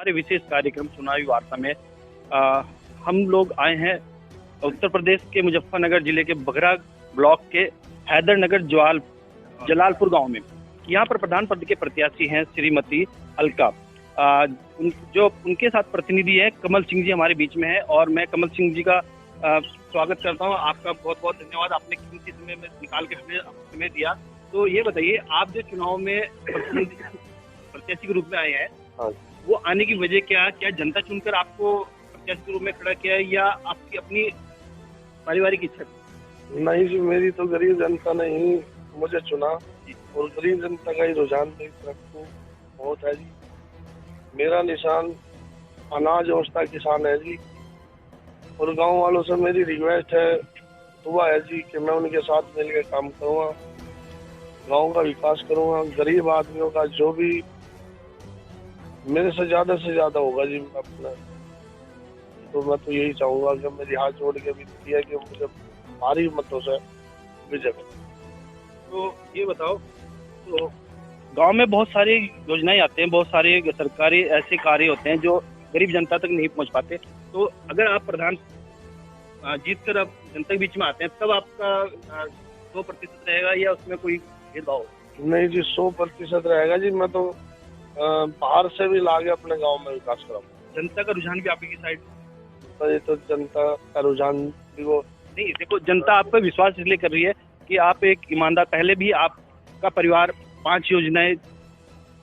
हमारे विशेष कार्यक्रम चुनावी वार्ता में हम लोग आए हैं उत्तर प्रदेश के मुजफ्फरनगर जिले के बघरा ब्लॉक के हैदरनगर जलालपुर गांव में। यहाँ पर प्रधान पद के प्रत्याशी हैं श्रीमती अलका। जो उनके साथ प्रतिनिधि है कमल सिंह जी हमारे बीच में है और मैं कमल सिंह जी का स्वागत करता हूँ। आपका बहुत बहुत धन्यवाद, आपने कीमती समय में निकाल के हमें समय दिया। तो ये बताइए, आप जो चुनाव में प्रत्याशी के रूप में आए हैं, वो आने की वजह क्या जनता चुनकर आपको प्रत्याशी के रूप में खड़ा किया है या आपकी अपनी पारिवारिक इच्छा? नहीं जी, मेरी तो गरीब जनता ने ही मुझे चुना और गरीब जनता का ही रुझान मेरी तरफ बहुत है जी। मेरा निशान अनाज अवस्था किसान है जी और गांव वालों से मेरी रिक्वेस्ट है, दुआ है जी कि मैं उनके साथ मिलकर काम करूँगा, गांव का विकास करूँगा। गरीब आदमियों का जो भी मेरे से ज्यादा होगा जी अपना, तो मैं तो यही चाहूंगा कि मेरी हाथ जोड़ के विनती है कि मुझे भारी मतों से विजय मिले। तो ये बताओ, तो गांव में बहुत सारी योजनाएं आते हैं, बहुत सारे सरकारी ऐसे कार्य होते हैं जो गरीब जनता तक नहीं पहुंच पाते। तो अगर आप प्रधान जीतकर आप जनता के बीच में आते हैं तब आपका 100% रहेगा या उसमें कोई भेदभाव? नहीं जी, 100% रहेगा जी। मैं तो बाहर से भी लाके अपने गांव में विकास कराऊंगा। जनता का रुझान भी आपकी साइड? तो ये तो जनता का रुझान भी वो नहीं, देखो जनता आप पर विश्वास इसलिए कर रही है कि आप एक ईमानदार, पहले भी आपका परिवार 5 योजनाएं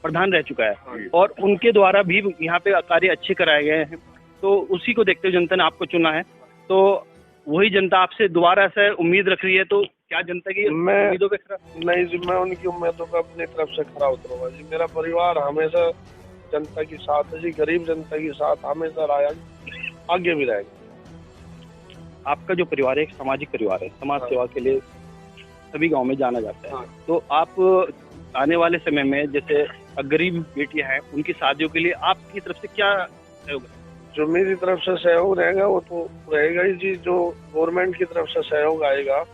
प्रधान रह चुका है और उनके द्वारा भी यहाँ पे कार्य अच्छे कराए गए हैं। तो उसी को देखते हुए जनता ने आपको चुना है। तो वही जनता आपसे दोबारा से उम्मीद रख रही है। तो क्या जनता की उम्मीदों पे खरा? नहीं जी, मैं उनकी उम्मीदों पर अपनी तरफ से खरा उतरूंगा जी। मेरा परिवार हमेशा जनता के साथ है जी, गरीब जनता के साथ हमेशा रहा, आगे भी रहेगा। आपका जो परिवार है एक सामाजिक परिवार है, समाज सेवा के लिए सभी गांव में जाना जाता है। तो आप आने वाले समय में जैसे गरीब बेटियां हैं उनकी शादियों के लिए आपकी तरफ से क्या सहयोग? जो मेरी तरफ से सहयोग रहेगा वो तो रहेगा ही जी। जो गवर्नमेंट की तरफ से सहयोग आएगा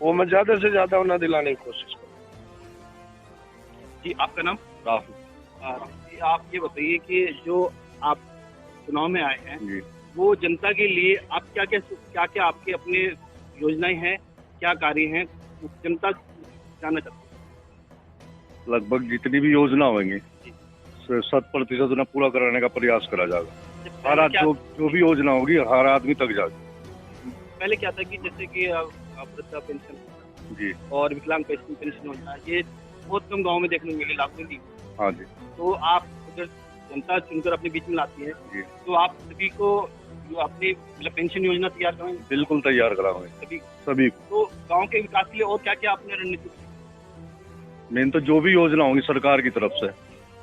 वो मैं ज्यादा से ज्यादा उन्हें दिलाने की कोशिश करूँगा जी। आपका नाम? राहुल। आप ये बताइए कि जो आप चुनाव में आए हैं वो जनता के लिए आप क्या आपके अपने योजनाएं हैं, क्या कार्य हैं, जनता जानना चाहती है? लगभग जितनी भी योजना होंगी 100% उन्हें पूरा कराने का प्रयास करा जाएगा। हर जो भी योजना होगी हर आदमी तक जाएगी। पहले क्या था कि जैसे कि वृद्धा पेंशन जी और विकलांग पेंशन योजना, ये बहुत कम गाँव में देखने को मिले, लागू नहीं। हाँ जी। तो आप अगर जनता चुनकर अपने बीच में लाती है तो आप सभी को अपनी पेंशन योजना तैयार कराएंगे? बिल्कुल तैयार कराएंगे सभी। तो गांव के विकास के लिए और क्या क्या आपने रणनीति? मेन तो जो भी योजना होगी सरकार की तरफ से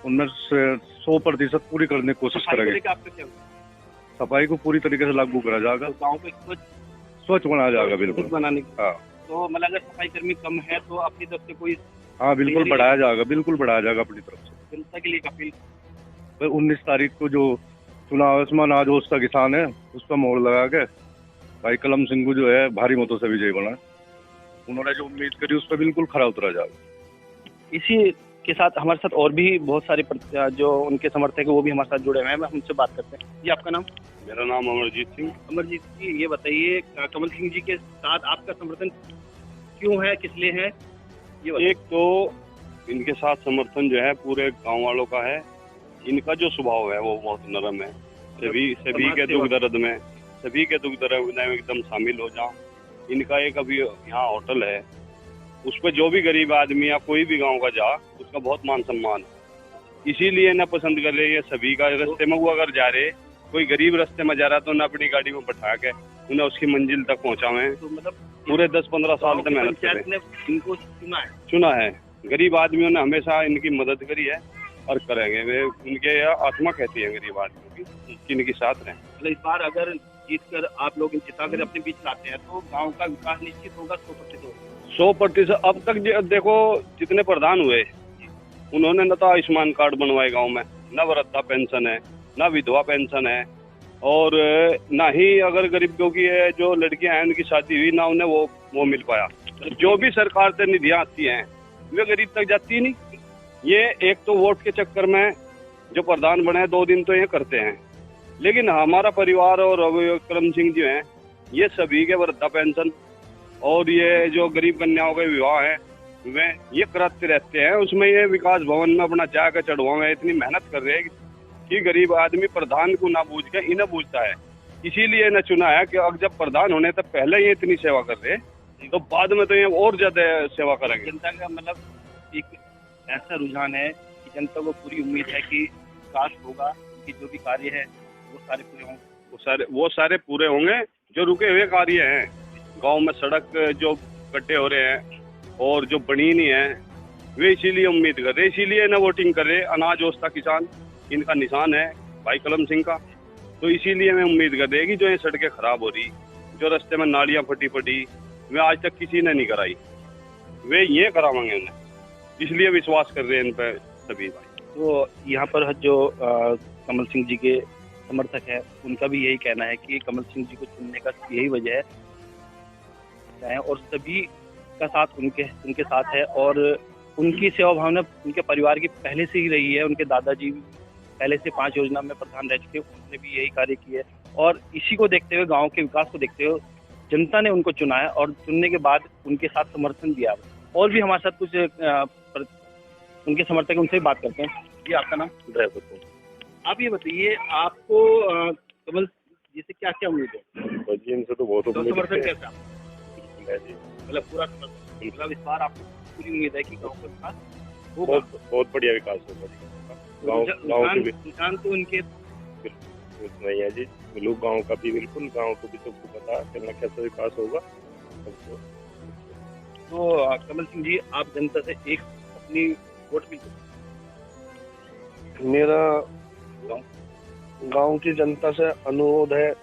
उनमें से 100% पूरी करने की कोशिश करेंगे। सफाई को पूरी तरीके से लागू करा जाएगा, तो गाँव को स्वच्छ बनाया जाएगा। बिल्कुल बनाने की। हाँ। तो मतलब अगर सफाई कर्मी कम है तो अपनी तरफ से कोई? हाँ बिल्कुल बढ़ाया जाएगा, बिल्कुल बढ़ाया जाएगा अपनी तरफ से। जनता के लिए अपील 19 तारीख को जो चुनाव आसमान आज उसका किसान है उसका मोहर लगा के भाई कलम सिंह को जो है भारी मतों से विजयी बना। उन्होंने जो उम्मीद करी उस पर बिल्कुल खरा उतरा जाएगा। इसी के साथ हमारे साथ और भी बहुत सारे जो उनके समर्थक है वो भी हमारे साथ जुड़े हुए हैं, हमसे बात करते हैं। जी आपका नाम? मेरा नाम अमरजीत सिंह। अमरजीत जी, ये बताइए कमल सिंह जी के साथ आपका समर्थन क्यों है, किस लिए है? एक तो इनके साथ समर्थन जो है पूरे गांव वालों का है। इनका जो स्वभाव है वो बहुत नरम है। सभी के दुख दर्द में एकदम शामिल हो जाओ। इनका एक अभी यहाँ होटल है, उस पर जो भी गरीब आदमी या कोई भी गांव का जा उसका बहुत मान सम्मान है। इसीलिए न पसंद कर रहे ये सभी का। रास्ते में वो अगर जा रहे कोई गरीब रास्ते में जा रहा तो न अपनी गाड़ी में बैठा के उन्हें उसकी मंजिल तक पहुँचावे। तो मतलब पूरे 10-15 साल से मेहनत करें। इनको चुना है। गरीब आदमियों ने हमेशा इनकी मदद करी है और करेंगे। वे उनके आत्मा कहती है गरीब आदमियों की, इनके साथ रहें। मतलब इस बार अगर जीतकर आप लोग जिताकर अपने बीच लाते हैं तो गांव का विकास निश्चित होगा, 100%। अब तक देखो जितने प्रधान हुए उन्होंने न तो आयुष्मान कार्ड बनवाए गांव में, न वृद्धा पेंशन है, न विधवा पेंशन है और न ही अगर गरीबों की जो लड़कियां हैं उनकी शादी हुई ना उन्हें वो मिल पाया। जो भी सरकार से निधियां आती हैं वे गरीब तक जाती नहीं। ये एक तो वोट के चक्कर में जो प्रधान बने 2 दिन तो ये करते हैं, लेकिन हमारा परिवार और कलम सिंह जी हैं, ये सभी के वृद्धा पेंशन और ये जो गरीब कन्याओं के विवाह है वे ये कराते रहते हैं। उसमें ये विकास भवन में अपना जाकर चढ़वाए इतनी मेहनत कर रहे हैं कि गरीब आदमी प्रधान को ना बूझ के इन्हें बूझता है। इसीलिए इन्हें चुना है कि अब जब प्रधान होने तक पहले ये इतनी सेवा कर रहे हैं तो बाद में तो ये और ज्यादा सेवा करेंगे। जनता का मतलब एक ऐसा रुझान है कि जनता को पूरी उम्मीद है कि विकास होगा, उनकी जो भी कार्य है वो सारे पूरे होंगे। वो सारे पूरे होंगे। जो रुके हुए कार्य हैं, गांव में सड़क जो गड्ढे हो रहे हैं और जो बनी नहीं है, वे इसीलिए उम्मीद कर रहे, इसीलिए ना वोटिंग कर रहे। अनाज ओस्ता किसान इनका निशान है भाई कलम सिंह का, तो इसीलिए मैं उम्मीद कर रहे कि जो ये सड़कें खराब हो रही, जो रास्ते में नालियां फटी पड़ी, वे आज तक किसी ने नहीं कराई, वे ये करावांगे उन्हें, इसलिए विश्वास कर रहे हैं इन पर सभी भाई। तो यहाँ पर जो कमल सिंह जी के समर्थक है उनका भी यही कहना है कि कमल सिंह जी को चुनने का यही वजह है और सभी का साथ उनके साथ है और उनकी सेवा भावना उनके परिवार की पहले से ही रही है। उनके दादाजी पहले से 5 योजना में प्रधान रह चुके, उन्होंने भी यही कार्य किए और इसी को देखते हुए, गांव के विकास को देखते हुए जनता ने उनको चुना है और चुनने के बाद उनके साथ समर्थन दिया। और भी हमारे साथ कुछ उनके समर्थक हैं, उनसे बात करते हैं। जी आपका नाम? ड्राइवर। आप ये बताइए, आपको कमल जी से क्या क्या उम्मीद है? जी इनसे तो बहुत उम्मीद समर्थन कैसा है जी, मतलब पूरा समर्थन, मतलब इस बार आपको पूरी उम्मीद है कि गाँव का विकास होगा? बहुत बढ़िया विकास होगा। रुझान तो उनके नहीं है जी, लोग गाँव का भी बिल्कुल, गाँव को भी सबको पता चलना कैसा विकास होगा। तो कमल सिंह जी, आप जनता से एक अपनी वोट भी मेरा गांव की जनता से अनुरोध है,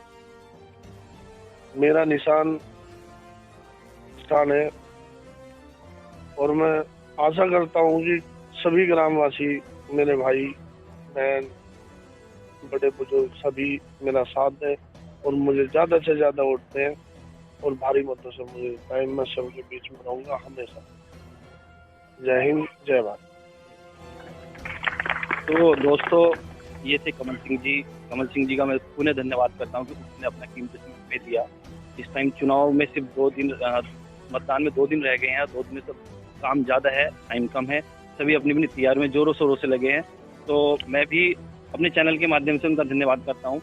मेरा निशान स्थान है और मैं आशा करता हूं कि सभी ग्रामवासी, मेरे भाई बहन, बड़े बुजुर्ग सभी मेरा साथ दें और मुझे ज़्यादा से ज़्यादा वोट दें और भारी मतों से मुझे टाइम, मैं सबके बीच में रहूँगा हमेशा। जय हिंद, जय भारत। तो दोस्तों, ये थे कमल सिंह जी। कमल सिंह जी का मैं पुनः धन्यवाद करता हूँ कि उन्होंने अपना कीमती समय दिया। इस टाइम चुनाव में सिर्फ 2 दिन, मतदान में 2 दिन रह गए हैं, 2 दिन में सब काम ज़्यादा है, टाइम कम है, सभी अपनी अपनी तैयारी में जोरों शोरों से लगे हैं। तो मैं भी अपने चैनल के माध्यम से उनका धन्यवाद करता हूँ।